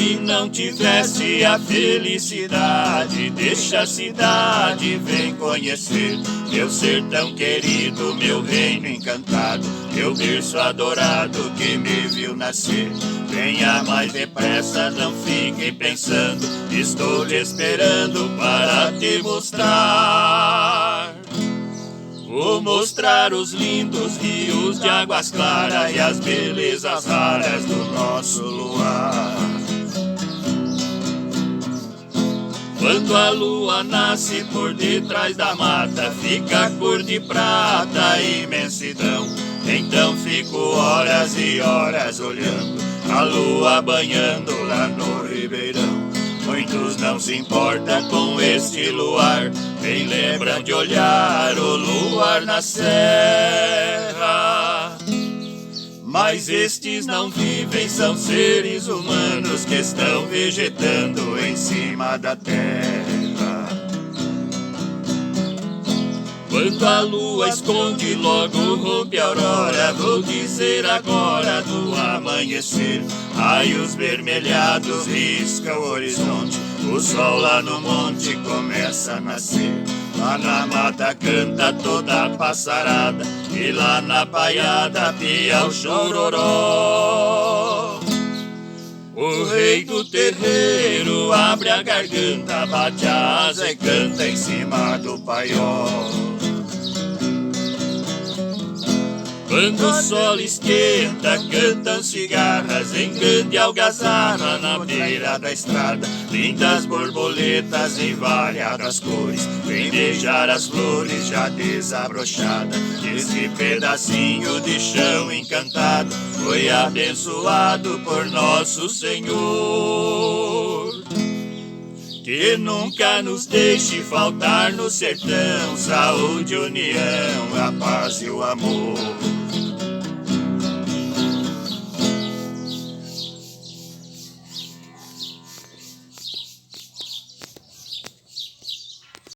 Se não tivesse a felicidade, deixa a cidade, vem conhecer meu sertão querido, meu reino encantado, meu berço adorado que me viu nascer. Venha mais depressa, não fique pensando, estou te esperando para te mostrar. Vou mostrar os lindos rios de águas claras e as belezas raras do nosso luar. Quando a lua nasce por detrás da mata, fica a cor de prata, a imensidão. Então fico horas e horas olhando a lua banhando lá no ribeirão. Muitos não se importam com este luar, nem lembram de olhar o luar na serra. Mas estes não vivem, são seres humanos que estão vegetando em cima da terra. Quando a lua esconde, logo rompe a aurora. Vou dizer agora do amanhecer. Raios vermelhados riscam o horizonte. O sol lá no monte começa a nascer. Lá na mata canta toda a passarada, e lá na paiada pia o chororó. O rei do terreiro abre a garganta, bate a asa e canta em cima do paiol. Quando o sol esquenta, cantam cigarras em grande algazarra na beira da estrada. Lindas borboletas em variadas cores vêm beijar as flores já desabrochadas. Esse pedacinho de chão encantado foi abençoado por nosso Senhor. Que nunca nos deixe faltar no sertão saúde, união, a paz e o amor.